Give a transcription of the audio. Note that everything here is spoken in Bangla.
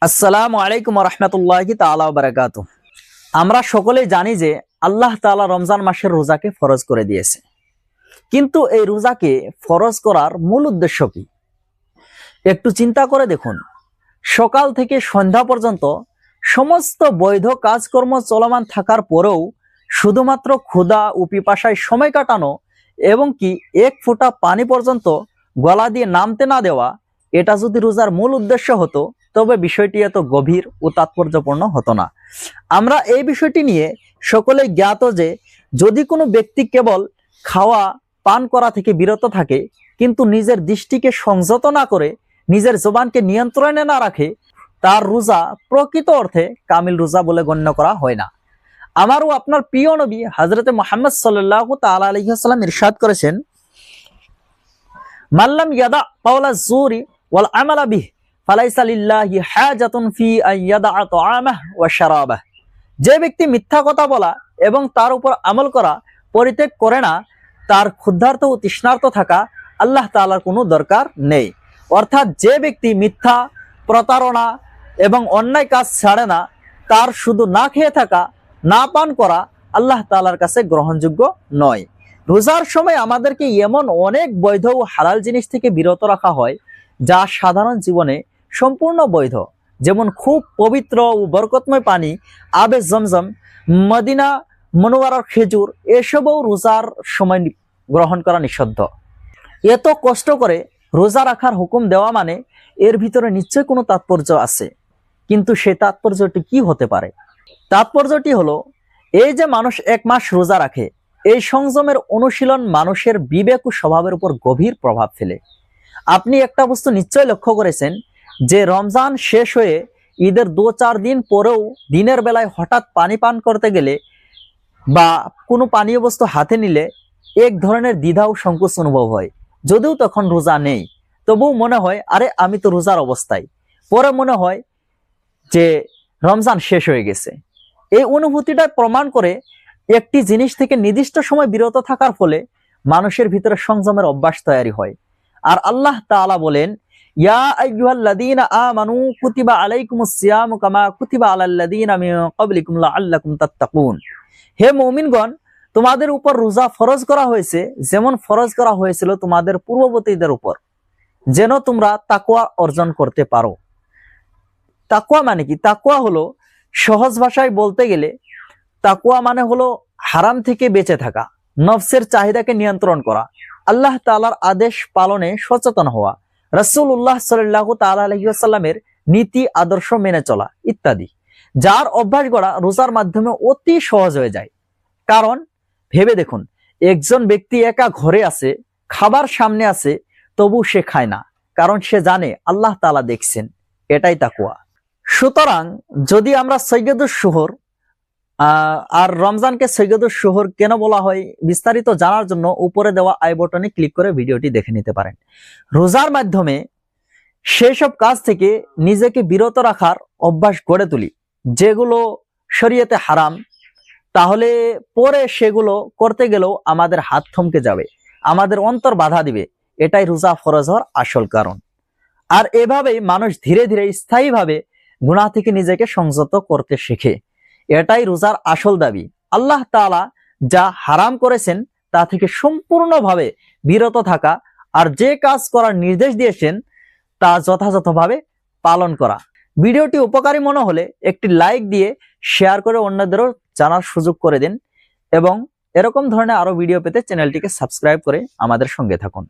আসসালামু আলাইকুম রহমতুল্লাহি তাআলা ওয়া বারাকাতুহু। আমরা সকলেই জানি যে আল্লাহ তাআলা রমজান মাসের রোজাকে ফরজ করে দিয়েছে, কিন্তু এই রোজাকে ফরজ করার মূল উদ্দেশ্য কি? একটু চিন্তা করে দেখুন। সকাল থেকে সন্ধ্যা পর্যন্ত সমস্ত বৈধ কাজকর্ম চলমান থাকার পরেও শুধুমাত্র ক্ষুধা ও পিপাসায় সময় কাটানো এবং কি এক ফোঁটা পানি পর্যন্ত গলা দিয়ে নামতে না দেওয়া, এটা যদি রোজার মূল উদ্দেশ্য হতো তবে বিষয়টি এত গভীর ও তাৎপর্যপূর্ণ হতো না। আমরা এই বিষয়টি নিয়ে সকলেই জ্ঞাত যে যদি কোনো ব্যক্তি কেবল খাওয়া পান করা থেকে বিরত থাকে কিন্তু নিজের দৃষ্টিকে সংযত না করে নিজের জবানকে নিয়ন্ত্রণে না রাখে, তার রোজা প্রকৃত অর্থে কামিল রোজা বলে গণ্য করা হয় না। আমারও আপনার প্রিয় নবী হযরতে মুহাম্মদ সাল্লাল্লাহু তাআলা আলাইহি ওয়াসাল্লাম ইরশাদ করেছেন, মাল্লাম ইয়াদা কাওলা যুরি ওয়াল আমালা বিহি ফালাইসা লিল্লাহি হাজাতুন ফি আন ইয়াদা তাআমাহু ওয়া শারাবাহু। যে ব্যক্তি মিথ্যা কথা বলা এবং তার উপর আমল করা পরিত্যাগ করে না, তার ক্ষুধার্ত ও তৃষ্ণার্ত থাকা আল্লাহ তাআলার কোনো দরকার নেই। অর্থাৎ যে ব্যক্তি মিথ্যা, প্রতারণা এবং অন্যায় কাজ ছাড়ে না, তার শুধু না খেয়ে থাকা, না পান করা আল্লাহ তাআলার কাছে গ্রহণযোগ্য নয়। রোজার সময় আমাদেরকে এমন অনেক বৈধ ও হালাল জিনিস থেকে বিরত রাখা হয় যা সাধারণ জীবনে সম্পূর্ণ বৈধ, যেমন খুব পবিত্র ও বরকতময় পানি, আবে জমজম, মদিনা মুনওয়ারার খেজুর, এসবও রোজার সময় গ্রহণ করা নিষিদ্ধ। এত কষ্ট করে রোজা রাখার হুকুম দেওয়া মানে এর ভিতরে নিশ্চয় কোনো তাৎপর্য আছে, কিন্তু সেই তাৎপর্যটি কি হতে পারে? তাৎপর্যটি হলো এই যে মানুষ এক মাস রোজা রাখে, এই সংযমের অনুশীলন মানুষের বিবেক ও স্বভাবের উপর গভীর প্রভাব ফেলে। আপনি একটা বস্তু নিশ্চয় লক্ষ্য করেছেন যে রমজান শেষ হয়ে ঈদের 2-4 দিন পরেও দিনের বেলায় হঠাৎ পানি পান করতে গেলে বা কোনো পানীয় বস্তু হাতে নিলে এক ধরনের দ্বিধা ও সংকোচ অনুভব হয়। যদিও তখন রোজা নেই, তবুও মনে হয় আরে আমি তো রোজার অবস্থায়। পরে মনে হয় যে রমজান শেষ হয়ে গেছে। এই অনুভূতিটা প্রমাণ করে একটি জিনিস থেকে নির্দিষ্ট সময় বিরত থাকার ফলে মানুষের ভিতরে সংযমের অভ্যাস তৈরি হয়। আর আল্লাহ তাআলা বলেন, ইয়া আইয়ুহাল্লাযীনা আমানু কুতিবা আলাইকুমুস সিয়ামু কামা কুতিবা আলাল্লাযীনা মিন ক্বাবলিকুম লাআল্লাকুম তাত্তাকুন। হে মুমিনগণ, তোমাদের উপর রোজা ফরজ করা হয়েছে যেমন ফরজ করা হয়েছিল তোমাদের পূর্ববর্তীদের উপর, যেন তোমরা তাকওয়া অর্জন করতে পারো। তাকওয়া মানে কি? তাকওয়া হলো, সহজ ভাষায় বলতে গেলে তাকওয়া মানে হলো হারাম থেকে বেঁচে থাকা, নফসের চাহিদাকে নিয়ন্ত্রণ করা, আল্লাহ তাআলার আদেশ পালনে সচেতন হওয়া, রাসূলুল্লাহ সাল্লাল্লাহু তাআলা আলাইহি ওয়াসাল্লামের নীতি আদর্শ মেনে চলা ইত্যাদি। যার অভ্যাস গড়া রোজার মাধ্যমে অতি সহজ হয়ে যায়। কারণ ভেবে দেখুন, একজন ব্যক্তি একা ঘরে আছে, খাবার সামনে আছে, তবু সে খায় না, কারণ সে জানে আল্লাহ তাআলা দেখছেন। এটাই তাকওয়া। সুতরাং যদি আমরা সৈয়দুশ শুহুর আর রমজানকে সৈয়দুশ শুহুর কেন বলা হয় বিস্তারিত জানার জন্য উপরে দেওয়া আই বাটনে ক্লিক করে ভিডিওটি দেখে নিতে পারেন। রোজার মাধ্যমে সেই সব কাজ থেকে নিজেকে বিরত রাখার অভ্যাস গড়ে তুলি যেগুলো শরীয়তে হারাম, তাহলে পরে সেগুলো করতে গেলেও আমাদের হাত থমকে যাবে, আমাদের অন্তর বাধা দিবে। এটাই রোজা ফরজ হওয়ার আসল কারণ। আর এভাবেই মানুষ ধীরে ধীরে স্থায়ীভাবে গুনাহ থেকে নিজেকে সংযত করতে শেখে। এটাই রোজার আসল দাবি। আল্লাহ তাআলা যা হারাম করেছেন তা থেকে সম্পূর্ণভাবে বিরত থাকা, আর যে কাজ করার নির্দেশ দিয়েছেন তা যথাযথভাবে পালন করা। ভিডিওটি উপকারী মনে হলে একটি লাইক দিয়ে শেয়ার করে অন্যদেরও জানার সুযোগ করে দিন, এবং এরকম ধরনের আরো ভিডিও পেতে চ্যানেলটিকে সাবস্ক্রাইব করে আমাদের সঙ্গে থাকুন।